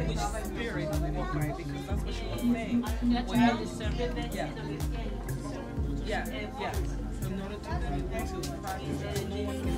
Which spirit we walk by, because that's what she was saying. Yeah. In order to practice it, no one can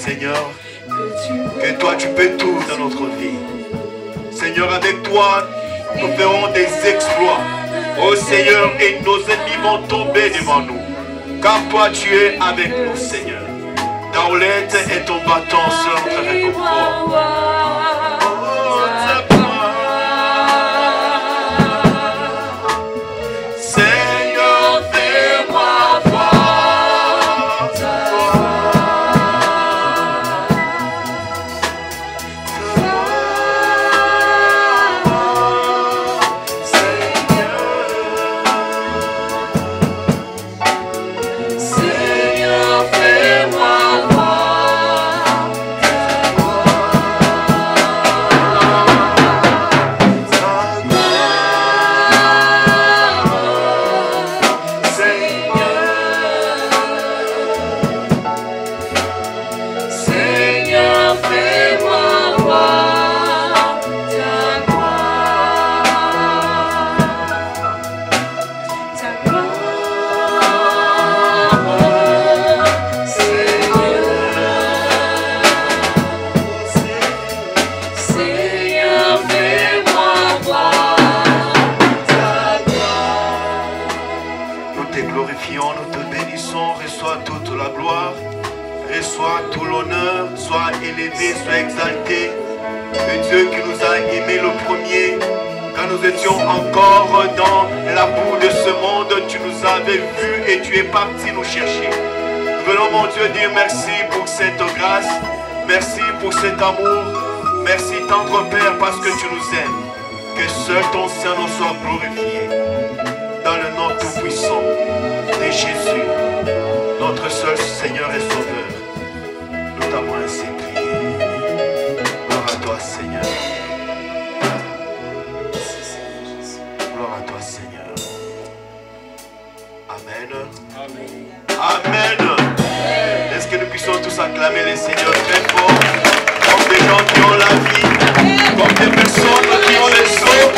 Seigneur, que toi tu peux tout dans notre vie. Seigneur, avec toi, nous ferons des exploits. Oh Seigneur, et nos ennemis vont tomber devant nous. Car toi tu es avec nous, Seigneur. Ta houlette et ton bâton sont notre réconfort. glorifions, nous te bénissons. Reçois toute la gloire, reçois tout l'honneur. Sois élevé, sois exalté. Le Dieu qui nous a aimés le premier, quand nous étions encore dans la boue de ce monde, tu nous avais vus et tu es parti nous chercher. Nous venons, mon Dieu, dire merci pour cette grâce, merci pour cet amour, merci tendre Père parce que tu nous aimes. Que seul ton Saint-Nom soit glorifié. Dans le nom tout-puissant de Jésus, notre seul Seigneur et Sauveur, nous t'avons ainsi prié. Gloire à toi, Seigneur. Gloire à toi, Seigneur. Amen. Amen. Est-ce que nous puissions tous acclamer les Seigneurs très fort, comme des gens qui ont la vie, comme des personnes qui ont les eaux,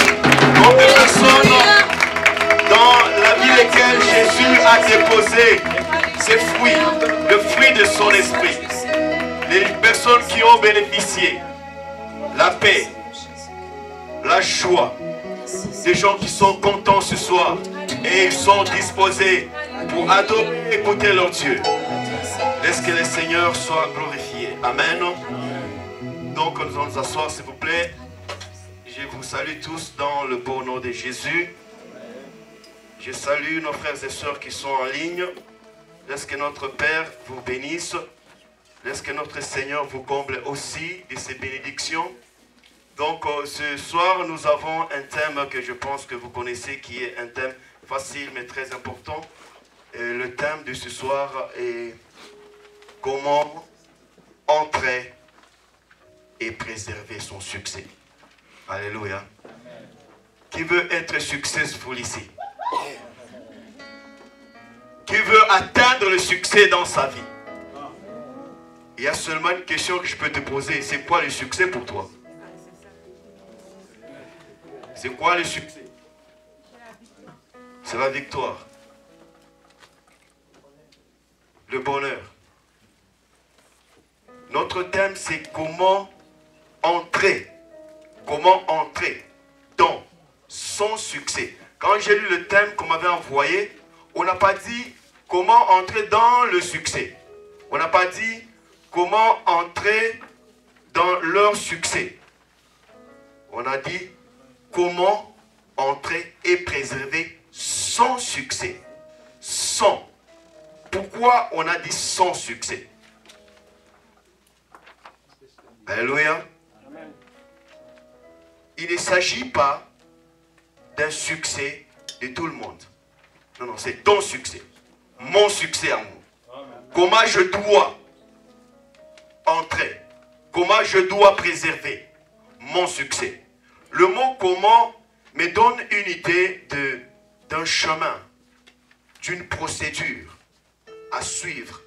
comme des personnes dans la vie lesquelles Jésus a déposé ses fruits, le fruit de son esprit. Les personnes qui ont bénéficié la paix, la joie, des gens qui sont contents ce soir et ils sont disposés pour adorer et écouter leur Dieu. Laisse que le Seigneur soit glorifié. Amen. Donc nous allons nous asseoir s'il vous plaît. Je vous salue tous dans le beau nom de Jésus. Je salue nos frères et sœurs qui sont en ligne. Laisse que notre Père vous bénisse. Laisse que notre Seigneur vous comble aussi de ses bénédictions. Donc ce soir, nous avons un thème que je pense que vous connaissez, qui est un thème facile mais très important. Et le thème de ce soir est comment entrer et préserver son succès. Alléluia. Qui veut être successful ici? Qui veut atteindre le succès dans sa vie? Il y a seulement une question que je peux te poser. C'est quoi le succès pour toi? C'est quoi le succès? C'est la victoire. Le bonheur. Notre thème, c'est comment entrer. Comment entrer dans son succès. Quand j'ai lu le thème qu'on m'avait envoyé, on n'a pas dit comment entrer dans le succès. On n'a pas dit comment entrer dans leur succès. On a dit comment entrer et préserver son succès. Son. Pourquoi on a dit son succès? Alléluia. Il ne s'agit pas d'un succès de tout le monde. Non, non, c'est ton succès. Mon succès à moi. Comment je dois entrer? Comment je dois préserver mon succès? Le mot comment me donne une idée d'un chemin, d'une procédure à suivre,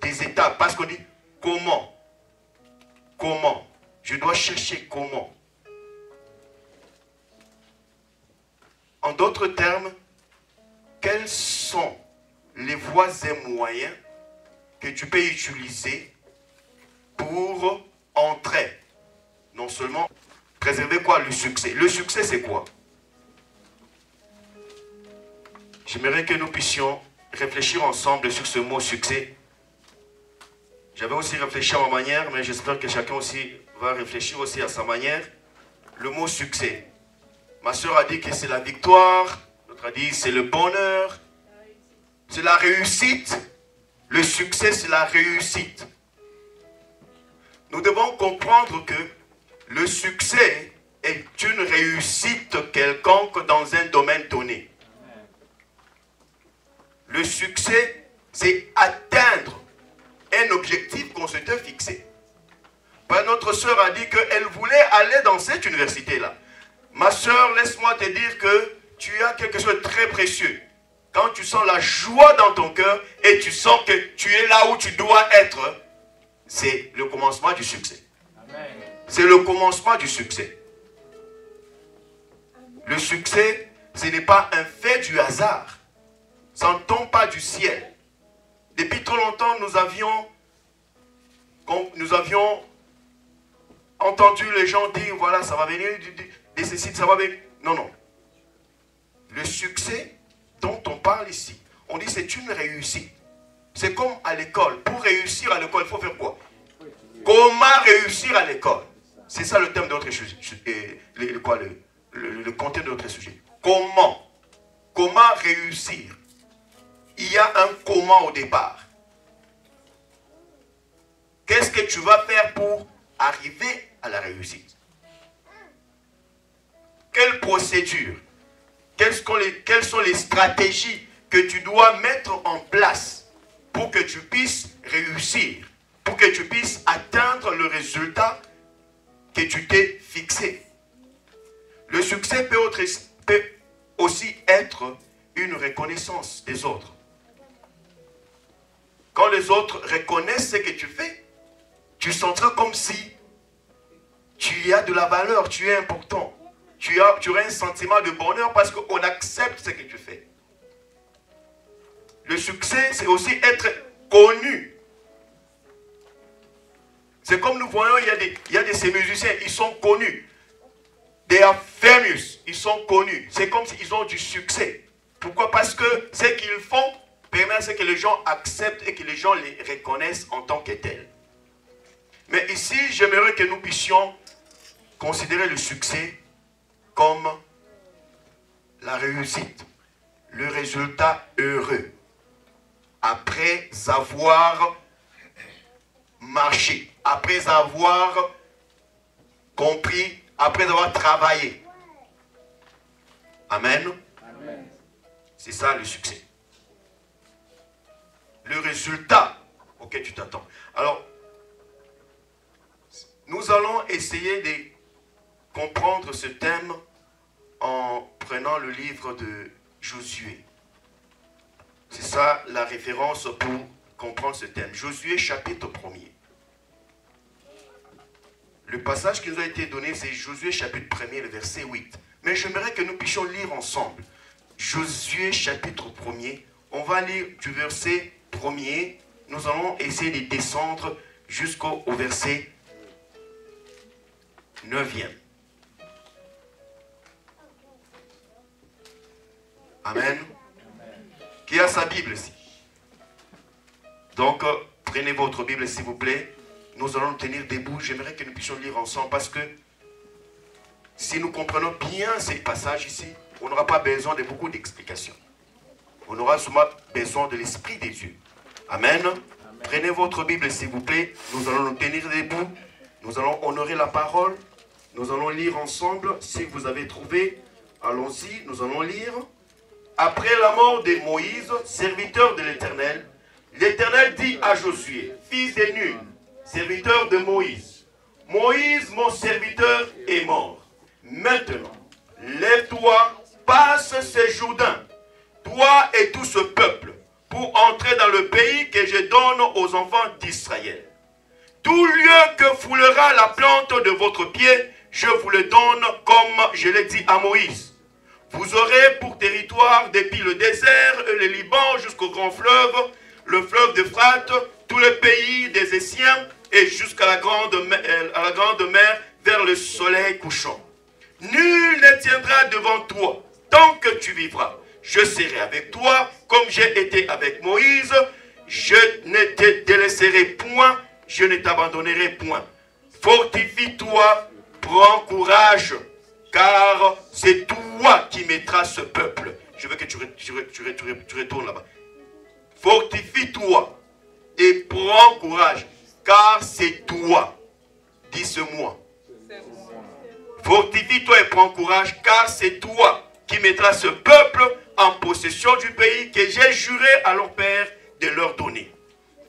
des étapes. Parce qu'on dit comment? Comment? Je dois chercher comment. En d'autres termes, quels sont les voies et moyens que tu peux utiliser pour entrer? Non seulement préserver quoi? Le succès. Le succès, c'est quoi? J'aimerais que nous puissions réfléchir ensemble sur ce mot succès. J'avais aussi réfléchi à ma manière, mais j'espère que chacun aussi va réfléchir aussi à sa manière. Le mot succès. Ma soeur a dit que c'est la victoire. L'autre a dit c'est le bonheur. C'est la réussite. Le succès, c'est la réussite. Nous devons comprendre que le succès est une réussite quelconque dans un domaine donné. Le succès, c'est atteindre un objectif qu'on s'était fixé. Notre soeur a dit qu'elle voulait aller dans cette université-là. Ma soeur, laisse-moi te dire que tu as quelque chose de très précieux. Quand tu sens la joie dans ton cœur et tu sens que tu es là où tu dois être, c'est le commencement du succès. C'est le commencement du succès. Le succès, ce n'est pas un fait du hasard. Ça ne tombe pas du ciel. Depuis trop longtemps, nous avions entendu les gens dire, voilà, ça va venir ça va venir. Non, non. Le succès dont on parle ici, on dit c'est une réussite. C'est comme à l'école. Pour réussir à l'école, il faut faire quoi? Comment réussir à l'école? C'est ça le thème de notre sujet. Le contenu de notre sujet. Comment? Comment réussir? Il y a un comment au départ. Qu'est-ce que tu vas faire pour arriver à la réussite? Quelle procédure? Quelles sont les stratégies que tu dois mettre en place pour que tu puisses réussir, pour que tu puisses atteindre le résultat que tu t'es fixé? Le succès peut aussi être une reconnaissance des autres. Quand les autres reconnaissent ce que tu fais, tu sentiras comme si tu as de la valeur, tu es important. Tu auras un sentiment de bonheur parce qu'on accepte ce que tu fais. Le succès, c'est aussi être connu. C'est comme nous voyons, il y a ces musiciens, ils sont connus. They are famous, ils sont connus. C'est comme s'ils ont du succès. Pourquoi? Parce que ce qu'ils font permet à ce que les gens acceptent et que les gens les reconnaissent en tant que tels. Mais ici, j'aimerais que nous puissions considérer le succès comme la réussite, le résultat heureux, après avoir marché, après avoir compris, après avoir travaillé. Amen. Amen. C'est ça le succès. Le résultat auquel tu t'attends. Alors, nous allons essayer de comprendre ce thème en prenant le livre de Josué. C'est ça la référence pour comprendre ce thème. Josué chapitre 1er. Le passage qui nous a été donné, c'est Josué chapitre 1er, le verset 8. Mais j'aimerais que nous puissions lire ensemble. Josué chapitre 1er. On va lire du verset 1er. Nous allons essayer de descendre jusqu'au verset 9e. Amen. Qui a sa Bible ici? Donc, prenez votre Bible s'il vous plaît. Nous allons nous tenir debout. J'aimerais que nous puissions lire ensemble parce que si nous comprenons bien ces passages ici, on n'aura pas besoin de beaucoup d'explications. On aura seulement besoin de l'Esprit des dieux. Amen. Amen. Prenez votre Bible s'il vous plaît. Nous allons nous tenir debout. Nous allons honorer la parole. Nous allons lire ensemble. Si vous avez trouvé, allons-y. Nous allons lire. Après la mort de Moïse, serviteur de l'Éternel, l'Éternel dit à Josué, fils de Nun, serviteur de Moïse, Moïse, mon serviteur, est mort. Maintenant, lève-toi, passe ce Jourdain, toi et tout ce peuple, pour entrer dans le pays que je donne aux enfants d'Israël. Tout lieu que foulera la plante de votre pied, je vous le donne comme je l'ai dit à Moïse. Vous aurez pour territoire depuis le désert et le Liban jusqu'au grand fleuve, le fleuve d'Euphrate, tout le pays des Essiens et jusqu'à la grande mer vers le soleil couchant. Nul ne tiendra devant toi tant que tu vivras. Je serai avec toi comme j'ai été avec Moïse. Je ne te délaisserai point, je ne t'abandonnerai point. Fortifie-toi, prends courage, car c'est toi qui mettras ce peuple. Je veux que tu retournes là-bas. Fortifie-toi et prends courage, car c'est toi. Dis-moi. Fortifie-toi et prends courage, car c'est toi qui mettras ce peuple en possession du pays que j'ai juré à leur père de leur donner.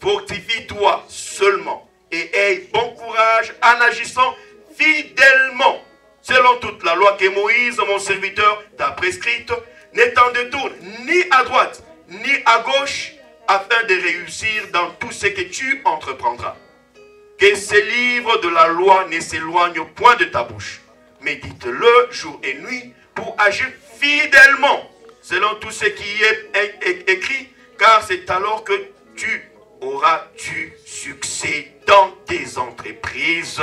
Fortifie-toi seulement et aie bon courage en agissant fidèlement selon toute la loi que Moïse, mon serviteur, t'a prescrite, n'étant de tour ni à droite ni à gauche, afin de réussir dans tout ce que tu entreprendras. Que ces livres de la loi ne s'éloignent point de ta bouche. Médite-le jour et nuit pour agir fidèlement selon tout ce qui est écrit, car c'est alors que tu auras du succès dans tes entreprises.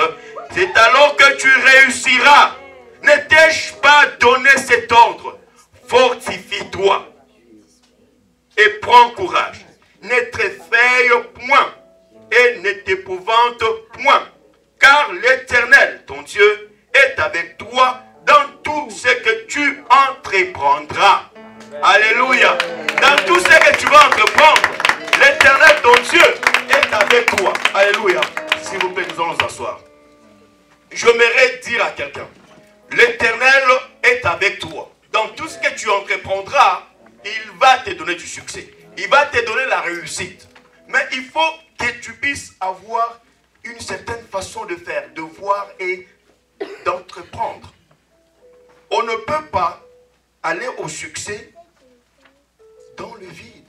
C'est alors que tu réussiras. Ne t'ai-je pas donné cet ordre? Fortifie-toi. et prends courage. Ne t'effraie point et ne t'épouvante point, car l'Éternel, ton Dieu, est avec toi dans tout ce que tu entreprendras. Alléluia. Dans tout ce que tu vas entreprendre, l'Éternel, ton Dieu, est avec toi. Alléluia. S'il vous plaît, nous allons nous asseoir. J'aimerais dire à quelqu'un, l'Éternel est avec toi. Dans tout ce que tu entreprendras, il va te donner du succès. Il va te donner la réussite. Mais il faut que tu puisses avoir une certaine façon de faire, de voir et d'entreprendre. On ne peut pas aller au succès dans le vide.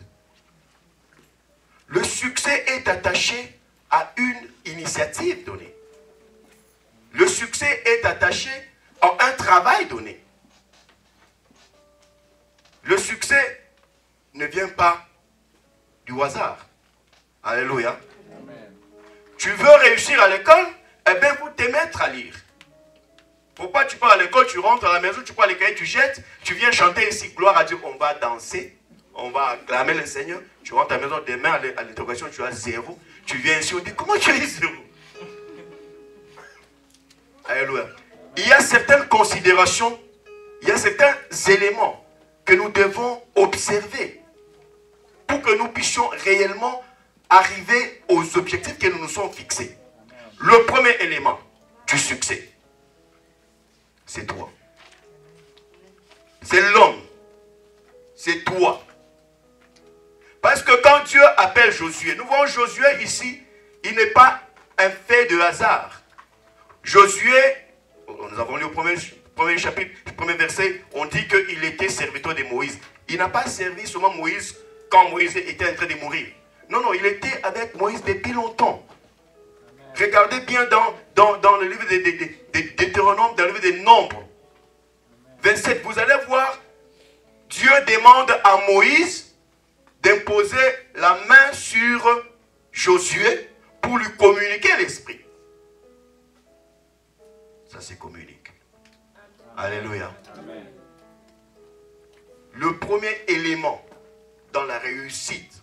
Le succès est attaché à une initiative donnée. Le succès est attaché à un travail donné. Le succès ne vient pas du hasard. Alléluia. Amen. Tu veux réussir à l'école? Eh bien, il faut te mettre à lire. Pourquoi tu pars à l'école, tu rentres à la maison, tu prends les cahiers, tu jettes, tu viens chanter ici, gloire à Dieu, on va danser, on va acclamer le Seigneur. Tu rentres à la maison, demain à l'interrogation, tu as 0. Tu viens ici, on dit, comment tu as eu 0? Alléluia. Il y a certaines considérations, il y a certains éléments que nous devons observer pour que nous puissions réellement arriver aux objectifs que nous nous sommes fixés. Le premier élément du succès, c'est toi. C'est l'homme. C'est toi. Parce que quand Dieu appelle Josué, nous voyons Josué ici, il n'est pas un fait de hasard. Josué, nous avons lu au premier chapitre, le premier verset, on dit qu'il était serviteur de Moïse. Il n'a pas servi seulement Moïse quand Moïse était en train de mourir. Non, non, il était avec Moïse depuis longtemps. Regardez bien dans le livre de Deutéronome, dans le livre des Nombres. 27, vous allez voir, Dieu demande à Moïse d'imposer la main sur Josué pour lui communiquer l'esprit. Ça se communique. Alléluia. Amen. Le premier élément dans la réussite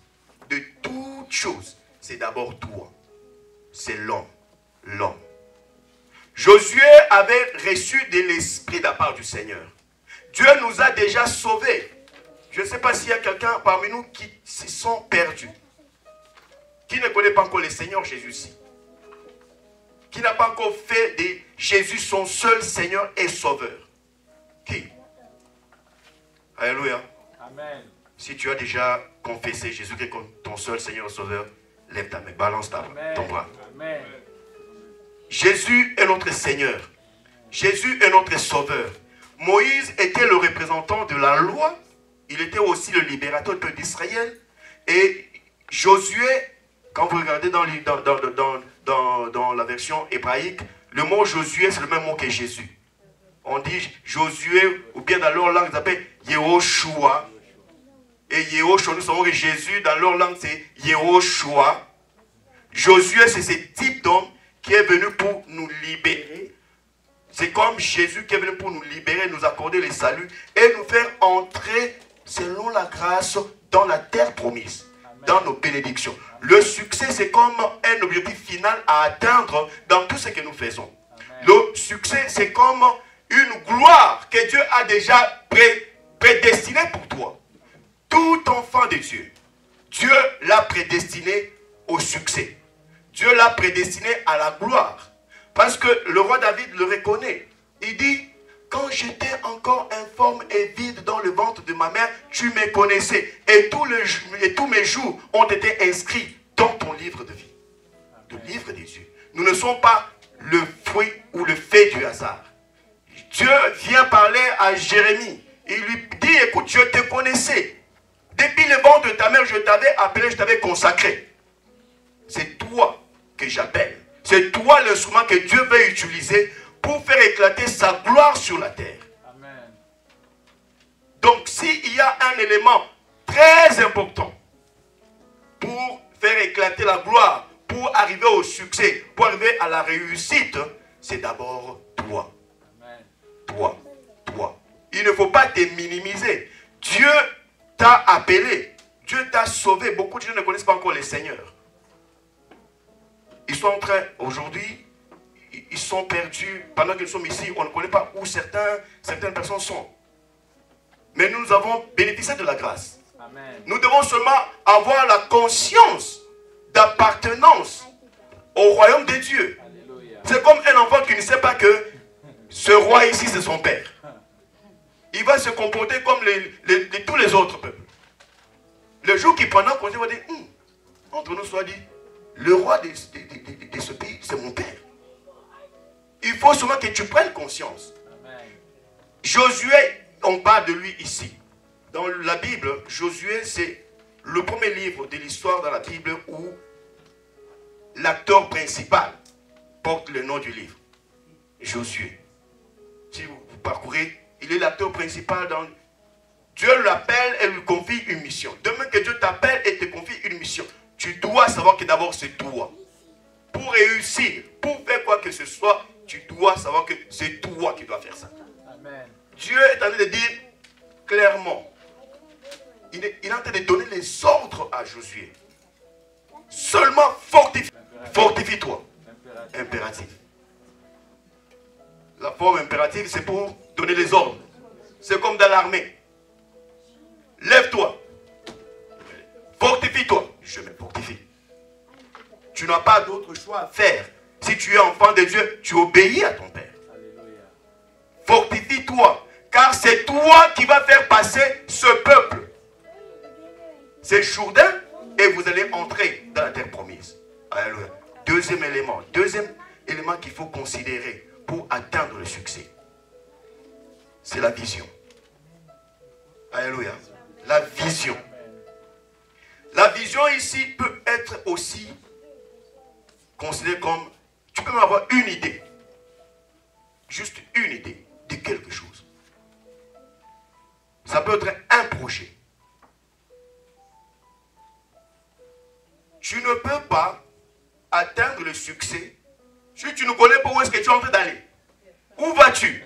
de toute chose, c'est d'abord toi. C'est l'homme. L'homme. Josué avait reçu de l'esprit de la part du Seigneur. Dieu nous a déjà sauvés. Je ne sais pas s'il y a quelqu'un parmi nous qui se sent perdu. Qui ne connaît pas encore le Seigneur Jésus-ci. Qui n'a pas encore fait de Jésus son seul Seigneur et Sauveur. Qui? Alléluia. Amen. Si tu as déjà confessé Jésus comme ton seul Seigneur et Sauveur, lève ta main, balance ton bras. Amen. Jésus est notre Seigneur. Jésus est notre Sauveur. Moïse était le représentant de la loi. Il était aussi le libérateur d'Israël. Et Josué, quand vous regardez dans la version hébraïque, le mot Josué, c'est le même mot que Jésus. On dit Josué, ou bien dans leur langue, ils appellent Yehoshua. Et Yehoshua, nous savons que Jésus, dans leur langue, c'est Yehoshua. Josué, c'est ce type d'homme qui est venu pour nous libérer. C'est comme Jésus qui est venu pour nous libérer, nous accorder le salut et nous faire entrer selon la grâce dans la terre promise, dans nos bénédictions. Le succès, c'est comme un objectif final à atteindre dans tout ce que nous faisons. Le succès, c'est comme une gloire que Dieu a déjà prédestinée pour toi. Tout enfant de Dieu, Dieu l'a prédestiné au succès. Dieu l'a prédestiné à la gloire. Parce que le roi David le reconnaît. Il dit, quand j'étais encore informe et vide dans le ventre de ma mère, tu me connaissais. Et tous mes jours ont été inscrits dans ton livre de vie. Le livre des dieux. Nous ne sommes pas le fruit ou le fait du hasard. Dieu vient parler à Jérémie. Il lui dit, écoute, je te connaissais. Depuis le ventre de ta mère, je t'avais appelé, je t'avais consacré. C'est toi que j'appelle. C'est toi l'instrument que Dieu veut utiliser pour faire éclater sa gloire sur la terre. Amen. Donc, s'il y a un élément très important pour faire éclater la gloire, pour arriver au succès, pour arriver à la réussite, c'est d'abord toi. Amen. Toi. Il ne faut pas te minimiser. Dieu t'a appelé. Dieu t'a sauvé. Beaucoup de gens ne connaissent pas encore le Seigneur. Ils sont en train, aujourd'hui, ils sont perdus. Pendant qu'ils sont ici, on ne connaît pas où certaines personnes sont. Mais nous avons bénéficié de la grâce. Amen. Nous devons seulement avoir la conscience d'appartenance au royaume de Dieu. C'est comme un enfant qui ne sait pas que ce roi ici, c'est son père. Il va se comporter comme tous les autres peuples. Le jour qu'il prendra conscience, il va dire, entre nous soit dit, le roi de ce pays, c'est mon père. Il faut seulement que tu prennes conscience. Amen. Josué, on parle de lui ici. Dans la Bible, Josué, c'est le premier livre de l'histoire dans la Bible où l'acteur principal porte le nom du livre. Josué. Si vous parcourez, il est l'acteur principal dans... Dieu l'appelle et lui confie une mission. Demain que Dieu t'appelle et te confie une mission, tu dois savoir que d'abord c'est toi. Pour réussir, pour faire quoi que ce soit, tu dois savoir que c'est toi qui dois faire ça. Amen. Dieu est en train de dire clairement, il est en train de donner les ordres à Josué. Seulement fortifie-toi. Impératif. La forme impérative, c'est pour donner les ordres. C'est comme dans l'armée. Lève-toi. Fortifie-toi. Je me fortifie. Tu n'as pas d'autre choix à faire. Si tu es enfant de Dieu, tu obéis à ton Père. Fortifie-toi. Car c'est toi qui vas faire passer ce peuple. C'est Jourdain et vous allez entrer dans la terre promise. Alléluia. Deuxième élément qu'il faut considérer pour atteindre le succès, c'est la vision. Alléluia. La vision. La vision ici peut être aussi considérée comme, tu peux avoir une idée. Juste une idée de quelque chose. Ça peut être un projet. Tu ne peux pas atteindre le succès si tu ne connais pas où est-ce que tu es en train d'aller. Où vas-tu?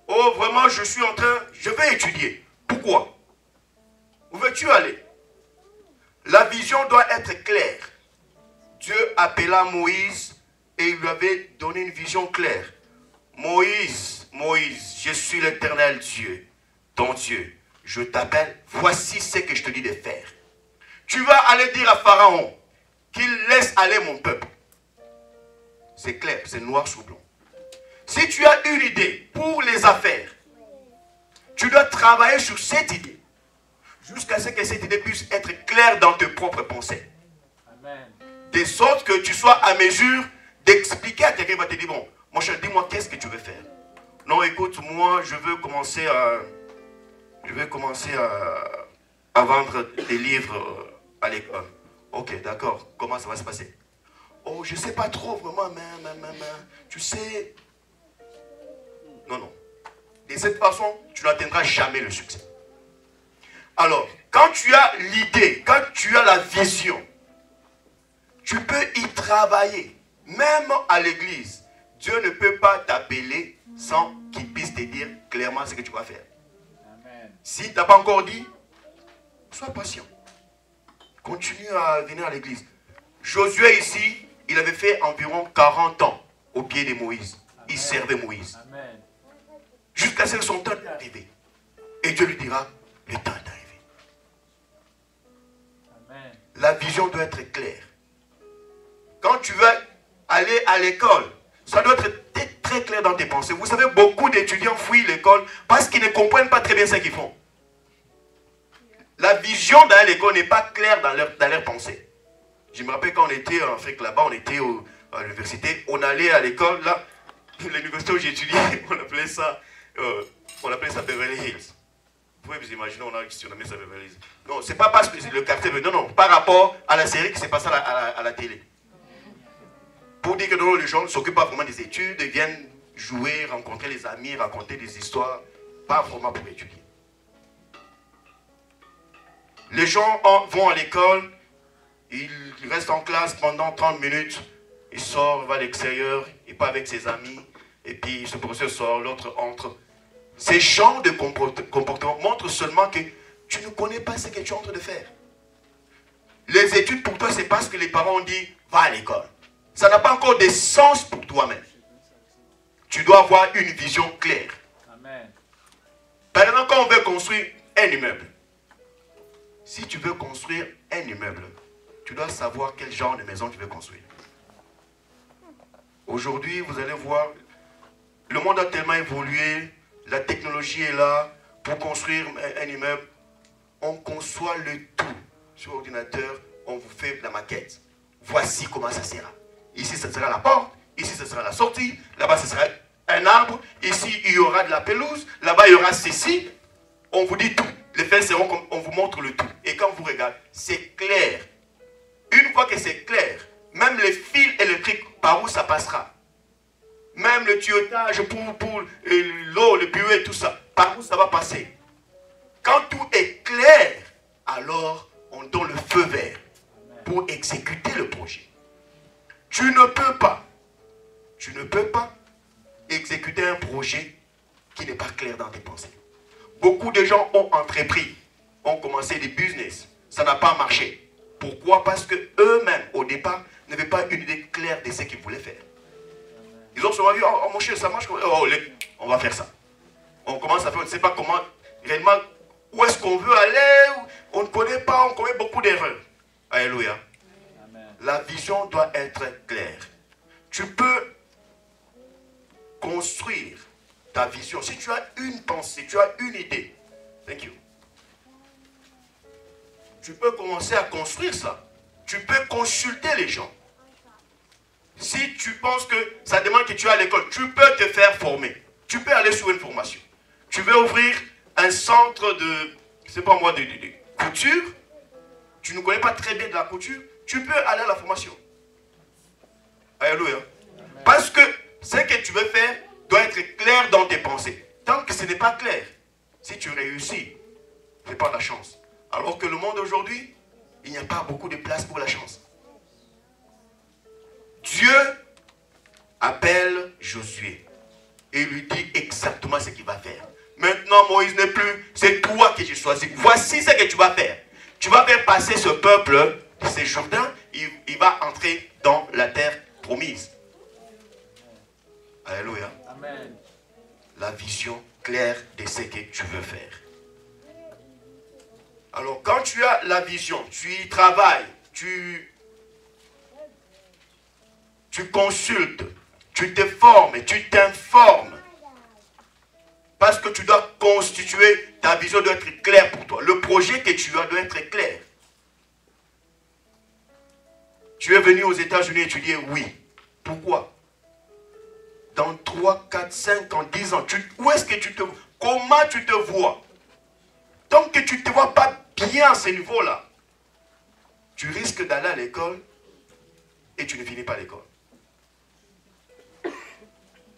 Oh, vraiment, je vais étudier. Pourquoi? Où veux-tu aller? La vision doit être claire. Dieu appela Moïse et il lui avait donné une vision claire. Moïse, je suis l'Éternel Dieu, ton Dieu. Je t'appelle, voici ce que je te dis de faire. Tu vas aller dire à Pharaon qu'il laisse aller mon peuple. C'est clair, c'est noir sur blanc. Si tu as une idée pour les affaires, tu dois travailler sur cette idée jusqu'à ce que cette idée puisse être claire dans tes propres pensées. Amen. De sorte que tu sois à mesure d'expliquer à quelqu'un qui va te dire, bon, mon cher, dis-moi qu'est-ce que tu veux faire. Non, écoute, moi, je veux commencer à vendre des livres à l'école. Ok, d'accord. Comment ça va se passer? Oh, je ne sais pas trop vraiment, mais tu sais... Non. De cette façon, tu n'atteindras jamais le succès. Alors, quand tu as l'idée, quand tu as la vision, tu peux y travailler. Même à l'église, Dieu ne peut pas t'appeler sans qu'il puisse te dire clairement ce que tu vas faire. Amen. Si tu n'as pas encore dit, sois patient. Continue à venir à l'église. Josué ici, il avait fait environ 40 ans au pied de Moïse. Amen. Il servait Moïse. Amen. Jusqu'à ce que son temps est arrivé. Et Dieu lui dira, le temps est arrivé. Amen. La vision doit être claire. Quand tu veux aller à l'école, ça doit être très clair dans tes pensées. Vous savez, beaucoup d'étudiants fuient l'école parce qu'ils ne comprennent pas très bien ce qu'ils font. La vision dans l'école n'est pas claire dans leur pensée. Je me rappelle quand on était en Afrique là-bas, on était à l'université, on allait à l'école, là, l'université où j'étudiais, on appelait ça Beverly Hills. Vous pouvez vous imaginer, on a surnommé ça Beverly Hills. Non, c'est pas parce que le quartier, non, par rapport à la série qui s'est passée à la télé. Pour dire que non, les gens ne s'occupent pas vraiment des études, ils viennent jouer, rencontrer les amis, raconter des histoires, pas vraiment pour étudier. Les gens vont à l'école, ils restent en classe pendant 30 minutes, ils sortent, vont à l'extérieur, ils partent avec ses amis, et puis ce professeur sort, l'autre entre. Ces genres de comportements montrent seulement que tu ne connais pas ce que tu es en train de faire. Les études pour toi, c'est parce que les parents ont dit, va à l'école. Ça n'a pas encore de sens pour toi-même. Tu dois avoir une vision claire. Amen. Par exemple, quand on veut construire un immeuble, si tu veux construire un immeuble, tu dois savoir quel genre de maison tu veux construire. Aujourd'hui, vous allez voir, le monde a tellement évolué, la technologie est là. Pour construire un immeuble, on conçoit le tout sur l'ordinateur, on vous fait la maquette. Voici comment ça sera. Ici, ce sera la porte, ici, ce sera la sortie, là-bas, ce sera un arbre, ici, il y aura de la pelouse, là-bas, il y aura ceci. On vous dit tout. Les faits seront comme on vous montre le tout. Et quand vous regardez, c'est clair. Une fois que c'est clair, même les fils électriques, par où ça passera. Même le tuyautage pour l'eau, le buée, tout ça, par où ça va passer. Quand tout est clair, alors on donne le feu vert pour exécuter le projet. Tu ne peux pas exécuter un projet qui n'est pas clair dans tes pensées. Beaucoup de gens ont entrepris, ont commencé des business, ça n'a pas marché. Pourquoi? Parce que eux-mêmes, au départ, n'avaient pas une idée claire de ce qu'ils voulaient faire. Ils ont souvent dit, oh mon cher, ça marche, oh, on va faire ça. On commence à faire, on ne sait pas comment, réellement, où est-ce qu'on veut aller, on ne connaît pas, on commet beaucoup d'erreurs. Alléluia. Amen. La vision doit être claire. Tu peux construire ta vision. Si tu as une pensée, tu as une idée, thank you. Tu peux commencer à construire ça. Tu peux consulter les gens. Si tu penses que ça demande que tu es à l'école, tu peux te faire former. Tu peux aller sur une formation. Tu veux ouvrir un centre de, je sais pas moi, de couture. Tu ne connais pas très bien de la couture. Tu peux aller à la formation. Alléluia. Parce que ce que tu veux faire doit être clair dans tes pensées. Tant que ce n'est pas clair, si tu réussis, ce n'est pas la chance. Alors que le monde aujourd'hui, il n'y a pas beaucoup de place pour la chance. Dieu appelle Josué et lui dit exactement ce qu'il va faire. Maintenant, Moïse n'est plus, c'est toi que j'ai choisi. Voici ce que tu vas faire. Tu vas faire passer ce peuple, ce Jourdain, il va entrer dans la terre promise. Alléluia. Amen. La vision claire de ce que tu veux faire. Alors, quand tu as la vision, tu y travailles, tu consultes, tu te formes, tu t'informes. Parce que tu dois constituer, ta vision doit être claire pour toi. Le projet que tu as doit être clair. Tu es venu aux États-Unis étudier, oui. Pourquoi? Dans 3, 4, 5 ans, 10 ans, où est-ce que tu te vois? Comment tu te vois? Tant que tu ne te vois pas bien à ce niveau-là, tu risques d'aller à l'école et tu ne finis pas l'école.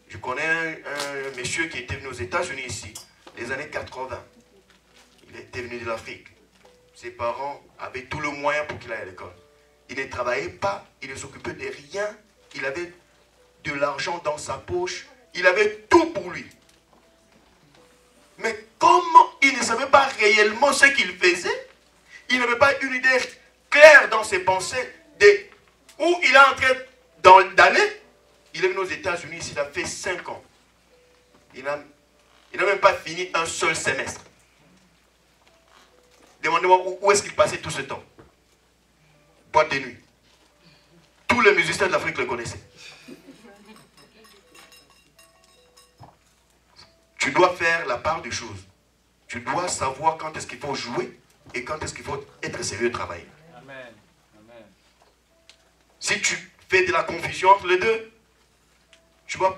Je connais un monsieur qui était venu aux États-Unis ici, les années 80. Il était venu de l'Afrique. Ses parents avaient tout le moyen pour qu'il aille à l'école. Il ne travaillait pas, il ne s'occupait de rien. Il avait de l'argent dans sa poche. Il avait tout pour lui. Mais comment il ne savait pas réellement ce qu'il faisait, il n'avait pas une idée claire dans ses pensées de où il est en train d'aller. Il est venu aux États-Unis, il a fait 5 ans. Il n'a même pas fini un seul semestre. Demandez-moi où est-ce qu'il passait tout ce temps. Boîte de nuit. Tous les musiciens de l'Afrique le connaissaient. Tu dois faire la part des choses. Tu dois savoir quand est-ce qu'il faut jouer et quand est-ce qu'il faut être sérieux et travailler. Amen. Amen. Si tu fais de la confusion entre les deux, tu vas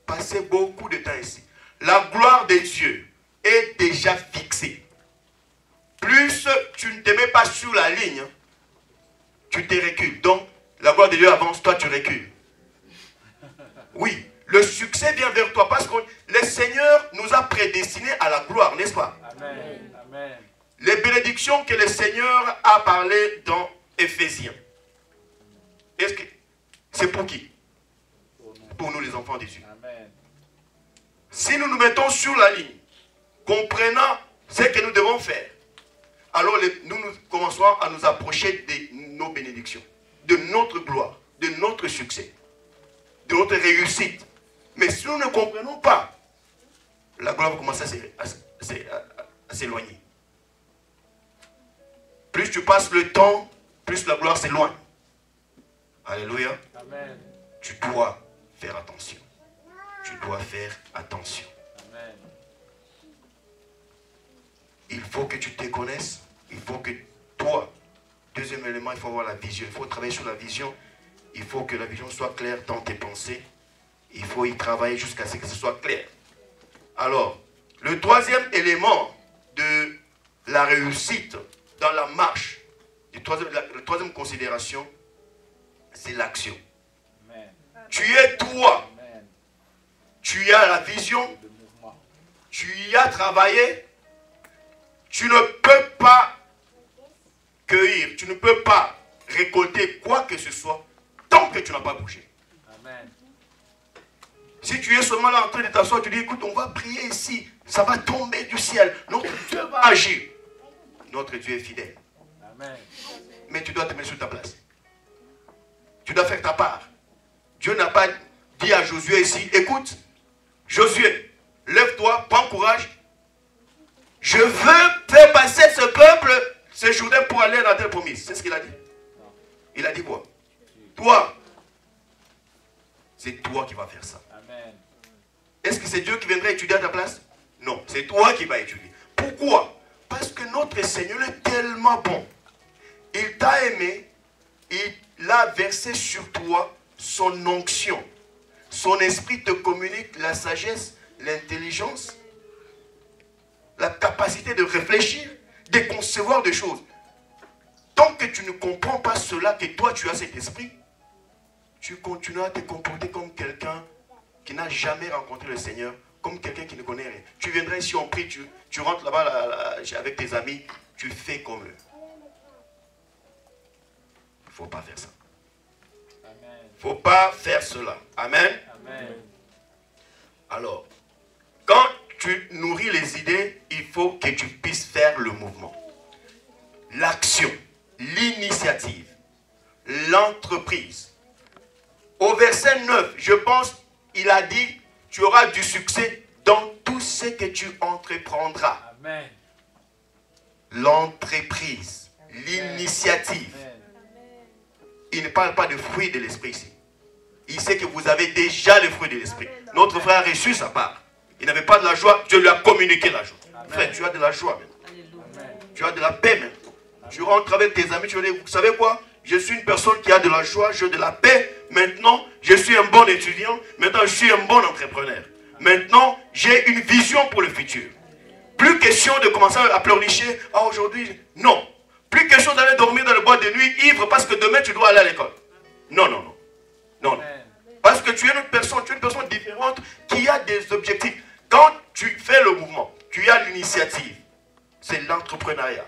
passer beaucoup de temps ici. La gloire de Dieu est déjà fixée. Plus tu ne te mets pas sur la ligne, tu te recules. Donc, la gloire de Dieu avance, toi tu recules. Oui, le succès vient vers toi parce que le Seigneur nous a prédestinés à la gloire, n'est-ce pas? Amen. Amen. Les bénédictions que le Seigneur a parlé dans Éphésiens. Est-ce que c'est pour qui? Pour nous les enfants de Dieu. Amen. Si nous nous mettons sur la ligne, comprenant ce que nous devons faire, alors nous commencerons à nous approcher de nos bénédictions, de notre gloire, de notre succès, de notre réussite. Mais si nous ne comprenons pas, la gloire va commencer à s'éloigner. Plus tu passes le temps, plus la gloire s'éloigne. Alléluia. Amen. Tu dois faire attention. Tu dois faire attention. Amen. Il faut que tu te connaisses. Il faut que toi, deuxième élément, il faut avoir la vision. Il faut travailler sur la vision. Il faut que la vision soit claire dans tes pensées. Il faut y travailler jusqu'à ce que ce soit clair. Alors, le troisième élément de la réussite dans la marche, la troisième considération, c'est l'action. Tu es toi. Amen. Tu as la vision. Le mouvement. Tu y as travaillé. Tu ne peux pas cueillir. Tu ne peux pas récolter quoi que ce soit tant que tu n'as pas bougé. Amen. Si tu es seulement là en train de t'asseoir, tu dis, écoute, on va prier ici. Ça va tomber du ciel. Notre Dieu va agir. Notre Dieu est fidèle. Amen. Mais tu dois te mettre sur ta place. Tu dois faire ta part. Dieu n'a pas dit à Josué ici, écoute, Josué, lève-toi, prends courage. Je veux faire passer ce peuple, ce Jourdain pour aller dans la terre promise. C'est ce qu'il a dit. Il a dit quoi? Toi, c'est toi qui vas faire ça. Amen. Est-ce que c'est Dieu qui viendrait étudier à ta place? Non, c'est toi qui vas étudier. Pourquoi? Parce que notre Seigneur est tellement bon. Il t'a aimé, il a versé sur toi son onction. Son esprit te communique la sagesse, l'intelligence, la capacité de réfléchir, de concevoir des choses. Tant que tu ne comprends pas cela, que toi tu as cet esprit, tu continueras à te comporter comme quelqu'un qui n'a jamais rencontré le Seigneur, comme quelqu'un qui ne connaît rien. Tu viendrais ici, on prie, tu rentres là-bas avec tes amis, tu fais comme eux. Il ne faut pas faire ça. Il ne faut pas faire cela. Amen. Amen. Alors, quand tu nourris les idées, il faut que tu puisses faire le mouvement. L'action, l'initiative, l'entreprise. Au verset 9, je pense, il a dit, tu auras du succès dans tout ce que tu entreprendras. Amen. L'entreprise, l'initiative. Amen. Il ne parle pas de fruits de l'esprit ici. Il sait que vous avez déjà les fruits de l'esprit. Notre frère a reçu sa part. Il n'avait pas de la joie, Dieu lui a communiqué la joie. Amen. Frère, tu as de la joie maintenant. Amen. Tu as de la paix maintenant. Tu rentres avec tes amis, tu vas dire, vous savez quoi? Je suis une personne qui a de la joie, j'ai de la paix. Maintenant, je suis un bon étudiant. Maintenant, je suis un bon entrepreneur. Maintenant, j'ai une vision pour le futur. Plus question de commencer à pleurnicher. Ah, aujourd'hui, non. Plus question d'aller dormir dans le bois de nuit ivre parce que demain, tu dois aller à l'école. Non, non, non. Non, non. Parce que tu es une personne différente qui a des objectifs. Quand tu fais le mouvement, tu as l'initiative. C'est l'entrepreneuriat.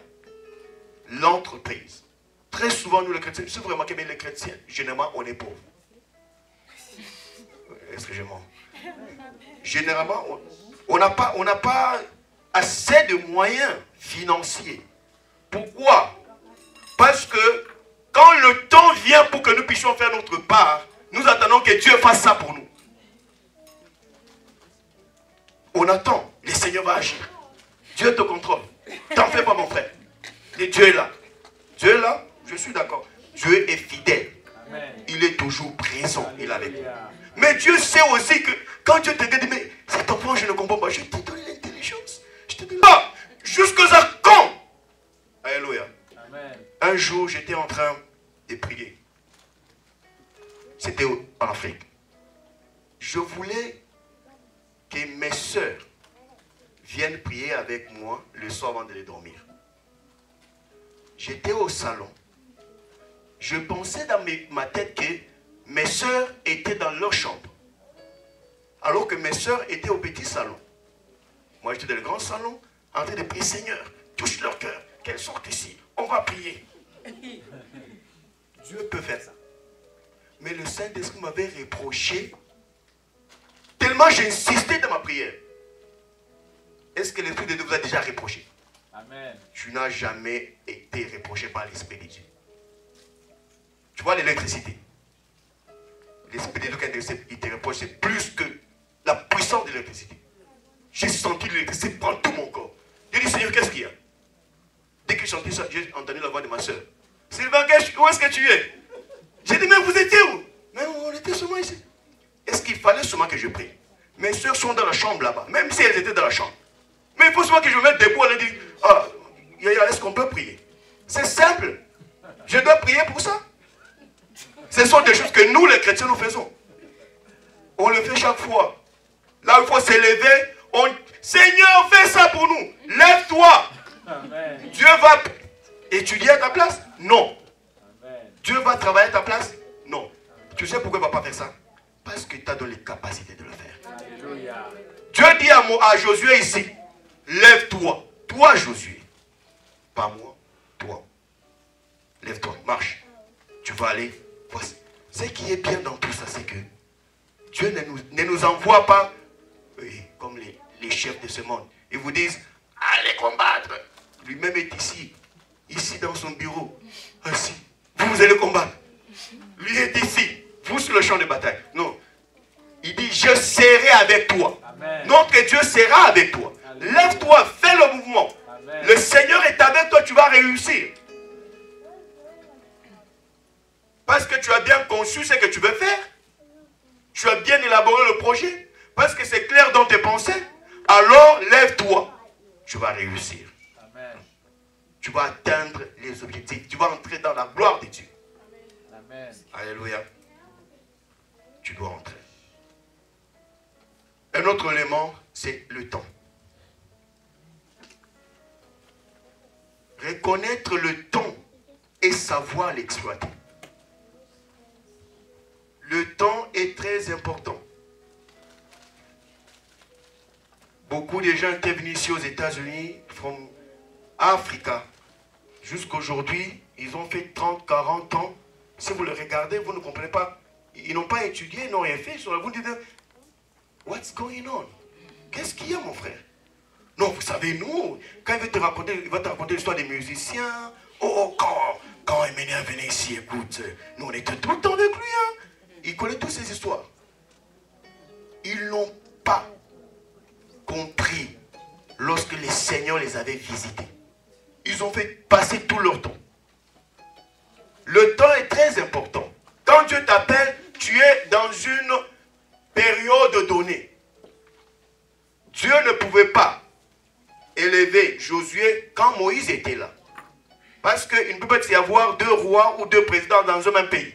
L'entreprise. Très souvent, nous les chrétiens, si vous remarquez bien les chrétiens, généralement, on est pauvres. Est-ce que je mens? Généralement, on n'a pas assez de moyens financiers. Pourquoi? Parce que quand le temps vient pour que nous puissions faire notre part, nous attendons que Dieu fasse ça pour nous. On attend, le Seigneur va agir. Dieu te contrôle. T'en fais pas, mon frère. Et Dieu est là. Dieu est là, je suis d'accord. Dieu est fidèle. Amen. Il est toujours présent. Il est avec nous. Mais Dieu sait aussi que quand Dieu te dit, mais cet enfant, je ne comprends pas. Je te donne l'intelligence. Je te donne pas. Jusqu'à quand? Alléluia. Amen. Un jour, j'étais en train de prier. C'était en Afrique. Je voulais que mes soeurs viennent prier avec moi le soir avant d'aller dormir. J'étais au salon. Je pensais dans ma tête que mes soeurs étaient dans leur chambre. Alors que mes soeurs étaient au petit salon. Moi, j'étais dans le grand salon, en train de prier, Seigneur, touche leur cœur, qu'elles sortent ici. On va prier. Dieu peut faire ça. Mais le Saint-Esprit m'avait reproché tellement j'insistais dans ma prière. Est-ce que l'Esprit de Dieu vous a déjà reproché? Amen. Tu n'as jamais été reproché par l'Esprit de Dieu. Tu vois l'électricité. L'Esprit de Dieu, quand il te reproche, c'est plus que la puissance de l'électricité. J'ai senti l'électricité prendre tout mon corps. J'ai dit, Seigneur, qu'est-ce qu'il y a? Dès que je chantais ça, j'ai entendu la voix de ma soeur. Sylvain, où est-ce que tu es? J'ai dit, mais vous étiez où? Mais on était seulement ici. Est-ce qu'il fallait seulement que je prie? Mes soeurs sont dans la chambre là-bas, même si elles étaient dans la chambre. Mais il faut seulement que je me mette debout et dire, ah, Yaya, est-ce qu'on peut prier? C'est simple. Je dois prier pour ça. Ce sont des choses que nous, les chrétiens, nous faisons. On le fait chaque fois. Là, il faut s'élever. Seigneur, fais ça pour nous. Lève-toi. Dieu va étudier à ta place? Non. Amen. Dieu va travailler à ta place? Non. Tu sais pourquoi il ne va pas faire ça? Parce que tu as dans les capacités de le faire. Alléluia. Dieu dit à Josué ici, lève-toi. Toi, Josué. Pas moi, toi. Lève-toi, marche. Tu vas aller. Voici. Ce qui est bien dans tout ça, c'est que Dieu ne nous envoie pas comme les chefs de ce monde. Ils vous disent, allez combattre. Lui-même est ici dans son bureau, assis. Vous allez combattre. Lui est ici, vous sur le champ de bataille. Non. Il dit, je serai avec toi. Amen. Notre Dieu sera avec toi. Lève-toi, fais le mouvement. Amen. Le Seigneur est avec toi, tu vas réussir. Parce que tu as bien conçu ce que tu veux faire. Tu as bien élaboré le projet. Parce que c'est clair dans tes pensées. Alors, lève-toi. Tu vas réussir. Amen. Tu vas atteindre les objectifs. Tu vas entrer dans la gloire de Dieu. Amen. Alléluia. Tu dois entrer. Un autre élément, c'est le temps. Reconnaître le temps et savoir l'exploiter. Le temps est très important. Beaucoup de gens étaient venus ici aux États-Unis, from Africa. Jusqu'aujourd'hui, ils ont fait 30, 40 ans. Si vous le regardez, vous ne comprenez pas. Ils n'ont pas étudié, ils n'ont rien fait. Vous dites, what's going on? Qu'est-ce qu'il y a, mon frère? Non, vous savez, nous, quand il va te raconter l'histoire des musiciens. Quand Emmanuel venait ici, écoute, nous on était tout le temps avec lui. Hein. Il connaît toutes ces histoires. Ils n'ont pas compris lorsque le Seigneur les avait visités. Ils ont fait passer tout leur temps. Le temps est très important. Quand Dieu t'appelle, tu es dans une période donnée. Dieu ne pouvait pas élever Josué quand Moïse était là. Parce qu'il ne peut pas y avoir 2 rois ou 2 présidents dans un même pays.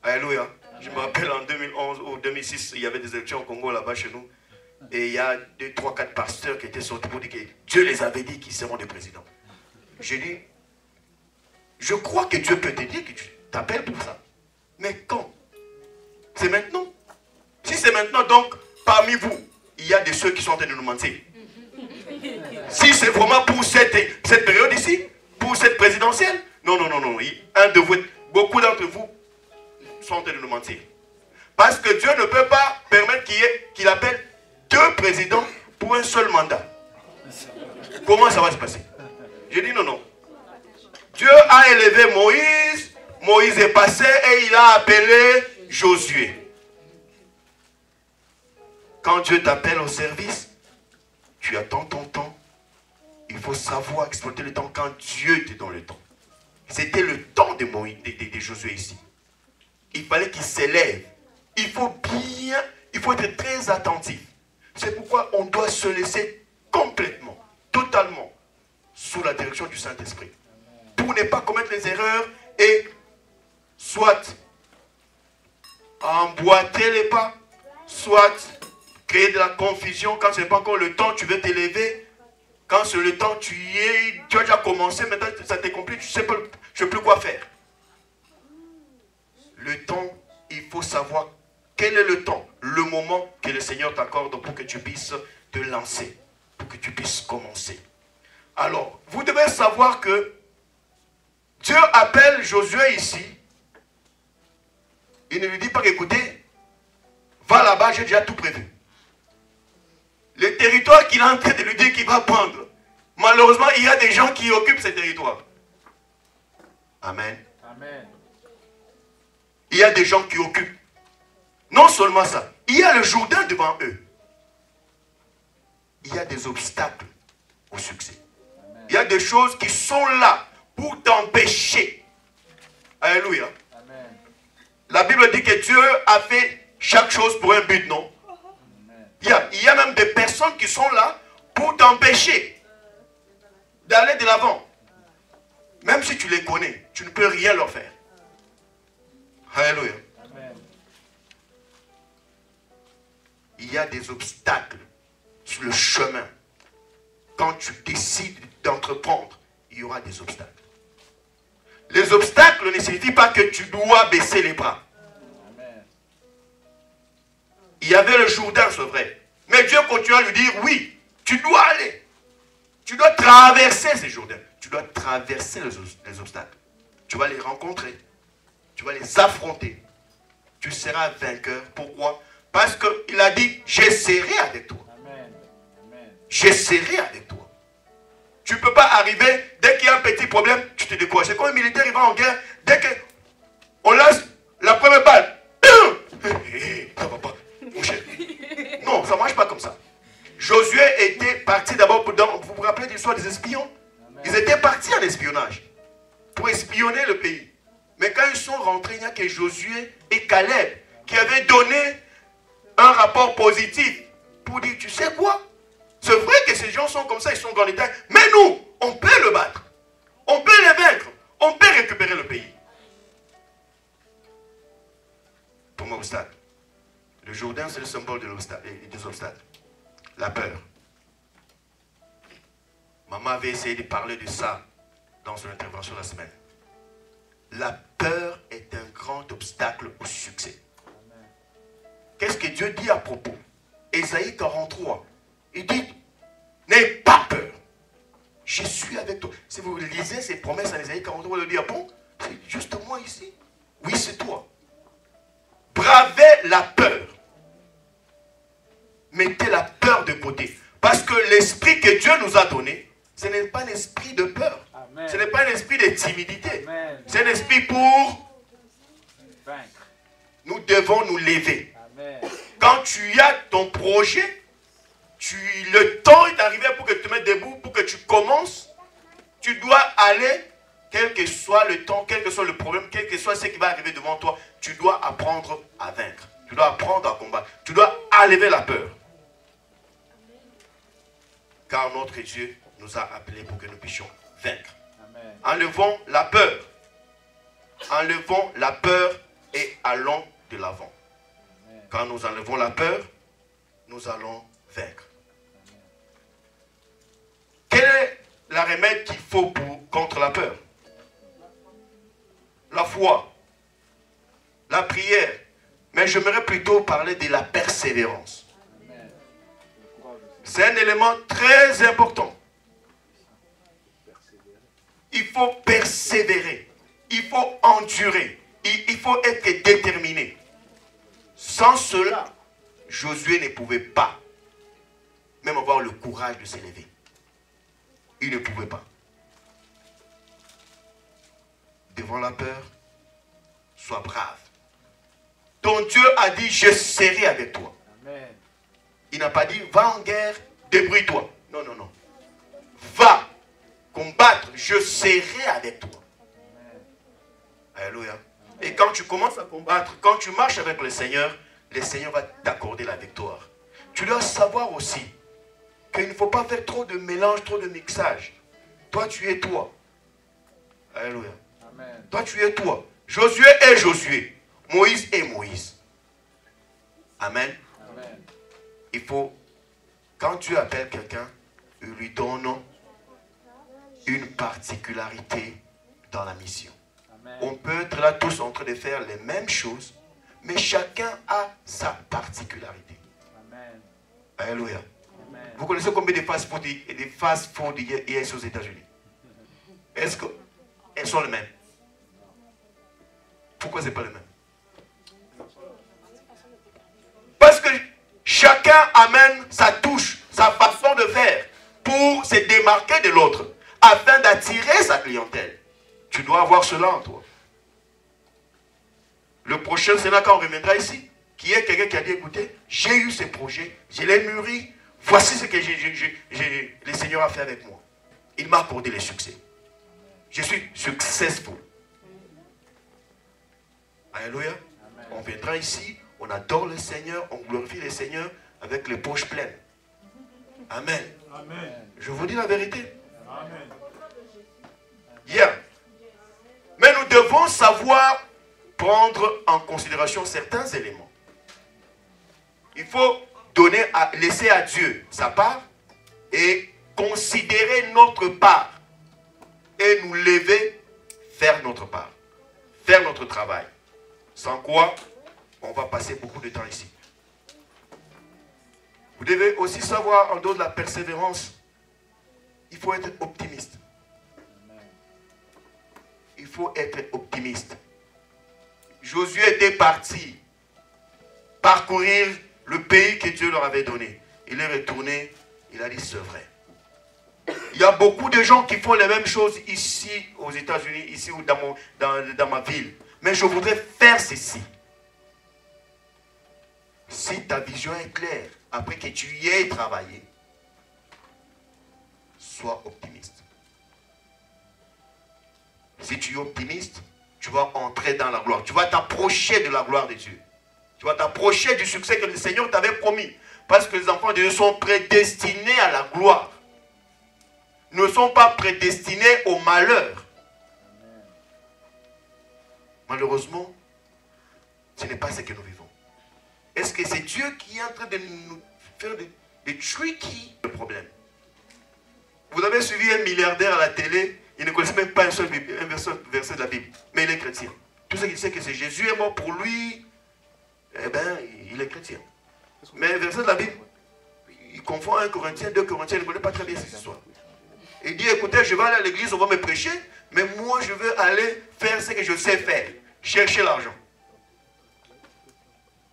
Alléluia. Je me rappelle en 2011 ou 2006, il y avait des élections au Congo là-bas chez nous. Et il y a 2, 3, 4 pasteurs qui étaient sortis pour dire que Dieu les avait dit qu'ils seront des présidents. J'ai dit, je crois que Dieu peut te dire que tu t'appelles pour ça. Mais quand? C'est maintenant. Si c'est maintenant, donc, parmi vous, il y a de ceux qui sont en train de nous mentir. Si c'est vraiment pour cette période ici, pour cette présidentielle, non. Beaucoup d'entre vous sont en train de nous mentir. Parce que Dieu ne peut pas permettre qu'il appelle 2 présidents pour un seul mandat. Comment ça va se passer? J'ai dit non. Dieu a élevé Moïse, Moïse est passé et il a appelé Josué. Quand Dieu t'appelle au service, tu attends ton temps. Il faut savoir exploiter le temps quand Dieu te donne le temps. C'était le temps de Moïse, de Josué ici. Il fallait qu'il s'élève. Il faut être très attentif. C'est pourquoi on doit se laisser complètement, totalement, sous la direction du Saint-Esprit. Pour ne pas commettre les erreurs et soit emboîter les pas, soit créer de la confusion quand ce n'est pas encore le temps, tu veux t'élever. Quand c'est le temps, tu as déjà commencé, maintenant ça t'est compliqué, tu ne sais plus quoi faire. Le temps, il faut savoir quel est le temps, le moment que le Seigneur t'accorde pour que tu puisses te lancer, pour que tu puisses commencer. Alors, vous devez savoir que Dieu appelle Josué ici. Il ne lui dit pas écoutez, va là-bas, j'ai déjà tout prévu. Le territoire qu'il est en train de lui dire qu'il va prendre, Malheureusement, il y a des gens qui occupent ces territoires. Amen. Amen. Il y a des gens qui occupent. Non seulement ça, il y a le Jourdain devant eux. Il y a des obstacles au succès. Amen. Il y a des choses qui sont là pour t'empêcher. Alléluia. Amen. La Bible dit que Dieu a fait chaque chose pour un but, non? Amen. Il y a même des personnes qui sont là pour t'empêcher d'aller de l'avant. Même si tu les connais, tu ne peux rien leur faire. Alléluia. Amen. Il y a des obstacles sur le chemin. Quand tu décides d'entreprendre, il y aura des obstacles. Les obstacles ne signifient pas que tu dois baisser les bras. Amen. Il y avait le Jourdain, c'est vrai. Mais Dieu continue à lui dire, oui, tu dois aller. Tu dois traverser ces Jourdains. Tu dois traverser les obstacles. Tu vas les rencontrer. Tu vas les affronter. Tu seras vainqueur. Pourquoi? Parce qu'il a dit, je serai avec toi. Amen. Amen. Je serai avec toi. Tu ne peux pas arriver, dès qu'il y a un petit problème, tu te décourages. C'est comme un militaire, il va en guerre, dès qu'on lance la première balle, ça va pas, mon cher. Non, ça ne marche pas comme ça. Josué était parti d'abord, vous vous rappelez de l'histoire des espions? Amen. Ils étaient partis en espionnage, pour espionner le pays. Mais quand ils sont rentrés, il n'y a que Josué et Caleb qui avaient donné un rapport positif pour dire, tu sais quoi? C'est vrai que ces gens sont comme ça, ils sont dans l'état. Mais nous, on peut le battre. On peut les vaincre. On peut récupérer le pays. Pour mon obstacle. Le Jourdain, c'est le symbole de des obstacles. La peur. Maman avait essayé de parler de ça dans son intervention la semaine. La peur est un grand obstacle au succès. Qu'est-ce que Dieu dit à propos? Ésaïe 43. Il dit, n'aie pas peur. Je suis avec toi. Si vous lisez ces promesses en Ésaïe 43, vous allez dire, bon, c'est juste moi ici. Oui, c'est toi. Bravez la peur. Mettez la peur de côté. Parce que l'esprit que Dieu nous a donné, ce n'est pas un esprit de peur. Amen. Ce n'est pas un esprit de timidité. Amen. C'est un esprit pour... Vaincre. Nous devons nous lever. Amen. Quand tu as ton projet, le temps est arrivé pour que tu te mettes debout, pour que tu commences. Tu dois aller, quel que soit le temps, quel que soit le problème, quel que soit ce qui va arriver devant toi, tu dois apprendre à vaincre. Tu dois apprendre à combattre. Tu dois enlever la peur. Car notre Dieu nous a appelés pour que nous puissions vaincre. Amen. Enlevons la peur. Enlevons la peur et allons de l'avant. Quand nous enlevons la peur, nous allons vaincre. Quel est le remède qu'il faut contre la peur? La foi, la prière. Mais j'aimerais plutôt parler de la persévérance. Amen. C'est un élément très important. Il faut persévérer. Il faut endurer. Il faut être déterminé. Sans cela, Josué ne pouvait pas même avoir le courage de s'élever. Il ne pouvait pas. Devant la peur, sois brave. Ton Dieu a dit, je serai avec toi. Amen. Il n'a pas dit, va en guerre, débrouille-toi. Non, non, non. Va combattre, je serai avec toi. Alléluia. Et quand tu commences à combattre, quand tu marches avec le Seigneur va t'accorder la victoire. Tu dois savoir aussi qu'il ne faut pas faire trop de mélange, trop de mixage. Toi, tu es toi. Alléluia. Amen. Toi, tu es toi. Josué est Josué. Moïse est Moïse. Amen. Amen. Il faut, quand Dieu appelle quelqu'un, il lui donne une particularité dans la mission. Amen. On peut être là tous en train de faire les mêmes choses, mais chacun a sa particularité. Amen. Alléluia. Amen. Vous connaissez combien de fast-food il y a ici aux États-Unis? Est-ce qu'elles sont les mêmes? Pourquoi ce n'est pas les mêmes? Parce que chacun amène sa touche, sa façon de faire. pour se démarquer de l'autre, afin d'attirer sa clientèle. Tu dois avoir cela en toi. Le prochain, c'est là quand on reviendra ici, qui est quelqu'un qui a dit, écoutez, j'ai eu ce projet, je l'ai mûri, voici ce que le Seigneur a fait avec moi. Il m'a accordé le succès. Je suis successful. Alléluia. On viendra ici, on adore le Seigneur, on glorifie le Seigneur avec les poches pleines. Amen. Amen. Je vous dis la vérité. Amen. Yeah. Mais nous devons savoir prendre en considération certains éléments. Il faut laisser à Dieu sa part et considérer notre part et nous lever, faire notre part, faire notre travail. Sans quoi, on va passer beaucoup de temps ici. Vous devez aussi savoir, en dehors de la persévérance, il faut être optimiste. Il faut être optimiste. Josué était parti parcourir le pays que Dieu leur avait donné. Il est retourné, il a dit c'est vrai. Il y a beaucoup de gens qui font les mêmes choses ici aux États-Unis, ici ou dans ma ville. Mais je voudrais faire ceci. Si ta vision est claire, après que tu y aies travaillé, sois optimiste. Si tu es optimiste, tu vas entrer dans la gloire. Tu vas t'approcher de la gloire de Dieu. Tu vas t'approcher du succès que le Seigneur t'avait promis. Parce que les enfants de Dieu sont prédestinés à la gloire. Ne sont pas prédestinés au malheur. Malheureusement, ce n'est pas ce que nous vivons. Est-ce que c'est Dieu qui est en train de nous faire des tricky problèmes? Vous avez suivi un milliardaire à la télé, il ne connaissait même pas un seul verset de la Bible, mais il est chrétien. Tout ce qu'il sait que c'est Jésus est mort pour lui, eh bien, il est chrétien. Mais un verset de la Bible, il confond 1 Corinthiens, 2 Corinthiens, il ne connaît pas très bien cette histoire. Il dit, écoutez, je vais aller à l'église, on va me prêcher, mais moi je veux aller faire ce que je sais faire, chercher l'argent.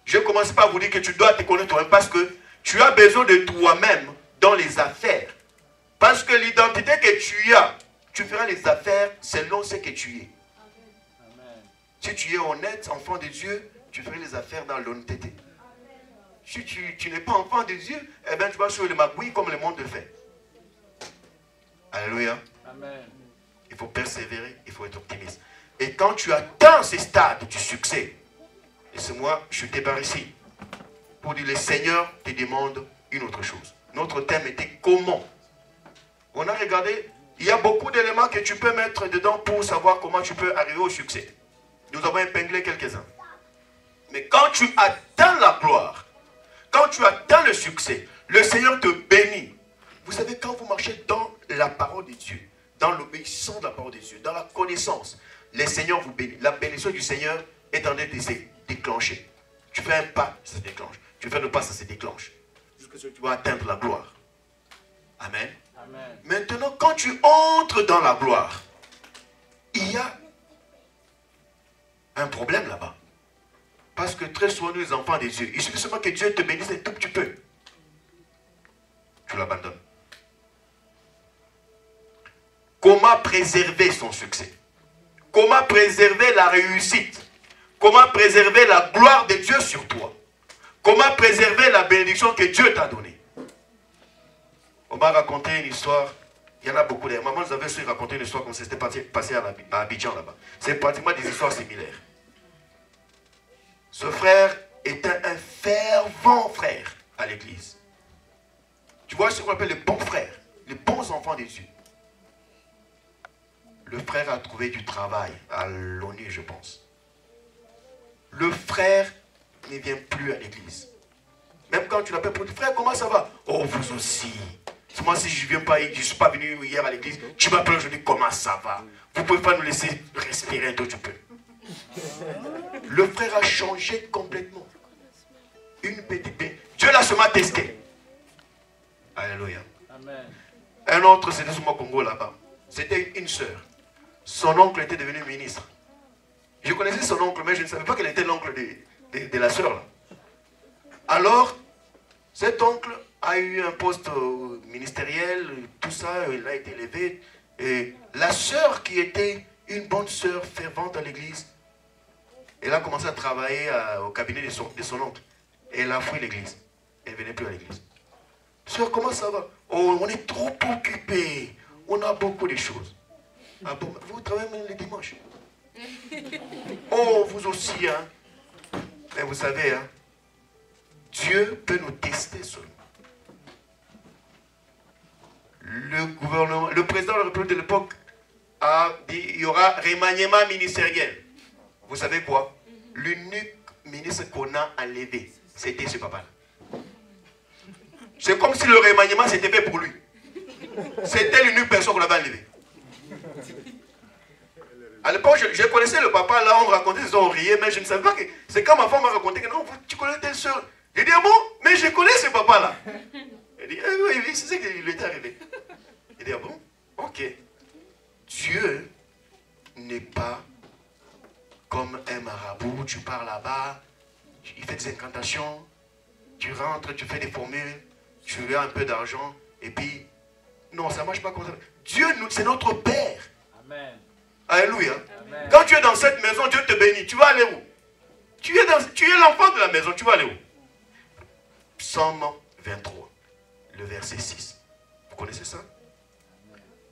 Je ne commence pas à vous dire que tu dois te connaître toi-même parce que tu as besoin de toi-même dans les affaires. Parce que l'identité que tu as, tu feras les affaires selon ce que tu es. Amen. Si tu es honnête, enfant de Dieu, tu feras les affaires dans l'honnêteté. Si tu n'es pas enfant de Dieu, eh bien tu vas sur le magouille comme le monde le fait. Alléluia. Amen. Il faut persévérer, il faut être optimiste. Et quand tu atteins ces stades du succès, laissez-moi chuter par ici, pour dire le Seigneur te demande une autre chose. Notre thème était comment. On a regardé, il y a beaucoup d'éléments que tu peux mettre dedans pour savoir comment tu peux arriver au succès. Nous avons épinglé quelques-uns. Mais quand tu atteins la gloire, quand tu atteins le succès, le Seigneur te bénit. Vous savez, quand vous marchez dans la parole de Dieu, dans l'obéissance de la parole de Dieu, dans la connaissance, le Seigneur vous bénit. La bénédiction du Seigneur est en train de se déclencher. Tu fais un pas, ça se déclenche. Tu fais le pas, ça se déclenche. Jusqu'à ce que tu vas atteindre la gloire. Amen. Amen. Maintenant, quand tu entres dans la gloire, il y a un problème là-bas. Parce que très souvent, nous, les enfants de Dieu, il suffit seulement que Dieu te bénisse un tout petit peu. Tu l'abandonnes. Comment préserver son succès? Comment préserver la réussite? Comment préserver la gloire de Dieu sur toi? Comment préserver la bénédiction que Dieu t'a donnée? On m'a raconté une histoire. Il y en a beaucoup. Maman nous avait su raconter une histoire comme c'était passé à Abidjan là-bas. C'est pratiquement des histoires similaires. Ce frère était un fervent frère à l'église. Tu vois ce qu'on appelle les bons frères, les bons enfants de Dieu. Le frère a trouvé du travail à l'ONU, je pense. Le frère ne vient plus à l'église. Même quand tu l'appelles pour dire, frère, comment ça va? Oh, vous aussi. Moi, si je ne viens pas, je ne suis pas venu hier à l'église, tu m'appelles aujourd'hui, comment ça va? Vous ne pouvez pas nous laisser respirer un tout petit peu. Le frère a changé complètement. Une petite... Dieu l'a seulement testé. Alléluia. Amen. Un autre, c'était sur mon Congo là-bas. C'était une sœur. Son oncle était devenu ministre. Je connaissais son oncle, mais je ne savais pas qu'elle était l'oncle de la sœur. Alors, cet oncle a eu un poste ministériel, tout ça, il a été élevé. Et la sœur qui était une bonne sœur fervente dans l'église, elle a commencé à travailler au cabinet de son oncle. Et elle a fui l'église. Elle ne venait plus à l'église. Sœur, comment ça va? Oh, on est trop occupés. On a beaucoup de choses. Ah bon, vous travaillez même les dimanches? Oh, vous aussi, hein? Mais vous savez, hein? Dieu peut nous tester seulement. Le président de la République de l'époque a dit il y aura remaniement ministériel. Vous savez quoi? L'unique ministre qu'on a enlevé, c'était ce papa-là. C'est comme si le remaniement s'était fait pour lui. C'était l'unique personne qu'on avait enlevé. À l'époque, je connaissais le papa, là, on racontait, on riait, mais je ne savais pas que... C'est quand ma femme m'a raconté que non, tu connais telle soeur. J'ai dit, ah bon, mais je connais ce papa-là. Elle dit, oui, oui, c'est ça qui lui est arrivé. Il dit, ah bon, ok. Dieu n'est pas comme un marabout, tu pars là-bas, il fait des incantations, tu rentres, tu fais des formules, tu as un peu d'argent, et puis, non, ça ne marche pas comme ça. Dieu, c'est notre Père. Amen. Alléluia. Amen. Quand tu es dans cette maison, Dieu te bénit. Tu vas aller où? Tu es l'enfant de la maison, tu vas aller où? Psaume 23, le verset 6. Vous connaissez ça?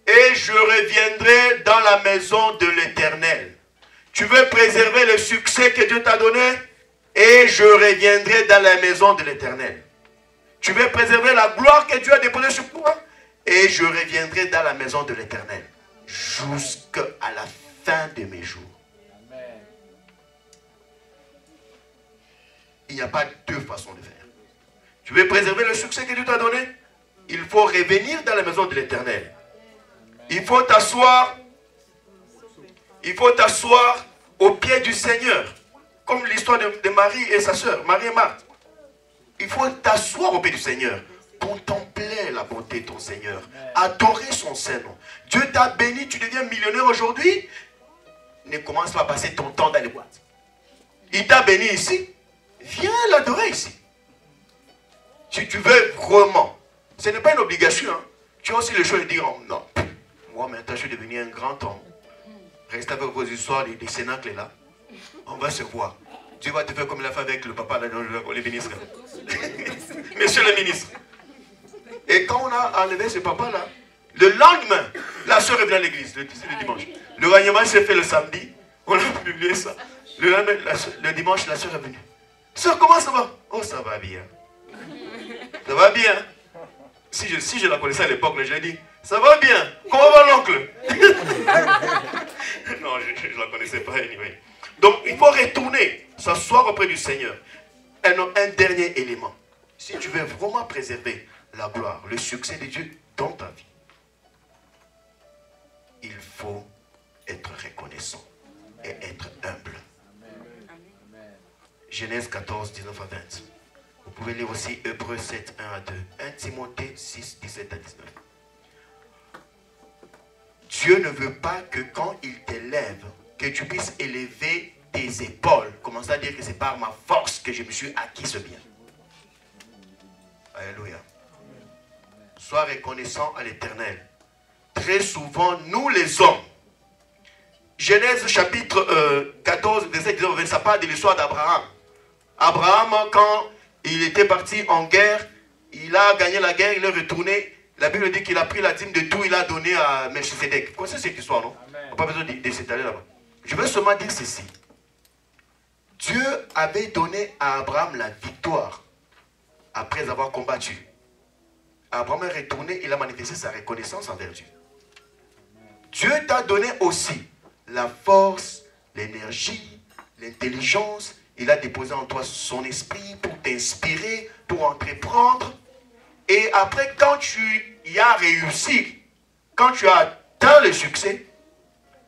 Et je reviendrai dans la maison de l'Éternel. Tu veux préserver le succès que Dieu t'a donné? Et je reviendrai dans la maison de l'Éternel. Tu veux préserver la gloire que Dieu a déposée sur toi? Et je reviendrai dans la maison de l'Éternel jusqu'à la fin de mes jours. Amen. Il n'y a pas deux façons de faire. Tu veux préserver le succès que Dieu t'a donné? Il faut revenir dans la maison de l'Éternel. Il faut t'asseoir. Il faut t'asseoir au pied du Seigneur. Comme l'histoire de Marie et sa sœur, Marie et Marthe. Il faut t'asseoir au pied du Seigneur. Contempler la bonté de ton Seigneur. Adorer son Saint-Nom. Dieu t'a béni, tu deviens millionnaire aujourd'hui. Ne commence pas à passer ton temps dans les boîtes. Il t'a béni ici. Viens l'adorer ici. Si tu veux vraiment. Ce n'est pas une obligation. Hein. Tu as aussi le choix de dire, oh, non, moi maintenant je suis devenu un grand homme. Reste avec vos histoires des cénacles là. On va se voir. Dieu va te faire comme il a fait avec le papa, là, le ministre. Monsieur le ministre. Et quand on a enlevé ce papa-là, le lendemain, la soeur est venue à l'église, le dimanche. Le rayonnement s'est fait le samedi. On a publié ça. Le lendemain, le dimanche, la soeur est venue. Sœur, comment ça va? Oh, ça va bien. Ça va bien. Si je la connaissais à l'époque, je lui ai dit, ça va bien. Comment va l'oncle? Non, je ne la connaissais pas. Anyway. Donc, il faut retourner, s'asseoir auprès du Seigneur. Un dernier élément. Si tu veux vraiment préserver la gloire, le succès de Dieu dans ta vie, il faut être reconnaissant et être humble. Genèse 14, 19 à 20. Vous pouvez lire aussi Hébreux 7, 1 à 2. 1 Timothée 6, 17 à 19. Dieu ne veut pas que quand il t'élève, que tu puisses élever tes épaules. Commence à dire que c'est par ma force que je me suis acquis ce bien. Alléluia. Sois reconnaissant à l'Éternel. Très souvent, nous les hommes, Genèse chapitre 14, verset 19, ça parle de l'histoire d'Abraham. Abraham, quand il était parti en guerre, il a gagné la guerre, il est retourné. La Bible dit qu'il a pris la dîme de tout, il a donné à Melchisedec. Vous connaissez cette histoire, non? On n'a pas besoin de s'étaler là-bas. Je veux seulement dire ceci. Dieu avait donné à Abraham la victoire après avoir combattu. Abraham est retourné, il a manifesté sa reconnaissance envers Dieu. Dieu t'a donné aussi la force, l'énergie, l'intelligence. Il a déposé en toi son esprit pour t'inspirer, pour entreprendre. Et après, quand tu y as réussi, quand tu as atteint le succès,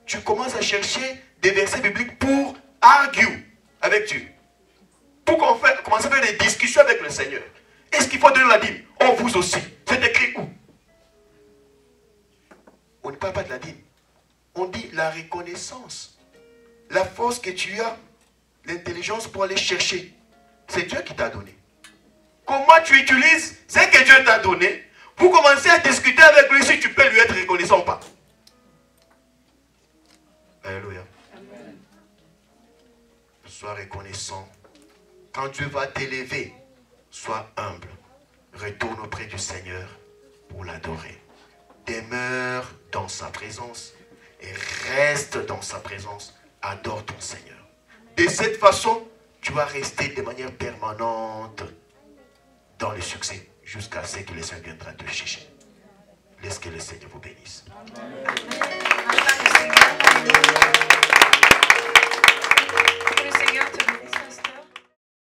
tu commences à chercher des versets bibliques pour argue avec Dieu. Pour commencer à faire des discussions avec le Seigneur. Est-ce qu'il faut donner la dîme? Oh, vous aussi. C'est écrit où? On ne parle pas de la dîme. On dit la reconnaissance. La force que tu as, l'intelligence pour aller chercher. C'est Dieu qui t'a donné. comment tu utilises ce que Dieu t'a donné pour commencer à discuter avec lui si tu peux lui être reconnaissant ou pas. Alléluia. Sois reconnaissant. Quand Dieu va t'élever, sois humble. Retourne auprès du Seigneur pour l'adorer. Demeure dans sa présence et reste dans sa présence. Adore ton Seigneur. De cette façon, tu vas rester de manière permanente dans le succès jusqu'à ce que le Seigneur viendra te chercher. Laisse que le Seigneur vous bénisse. Que le Seigneur te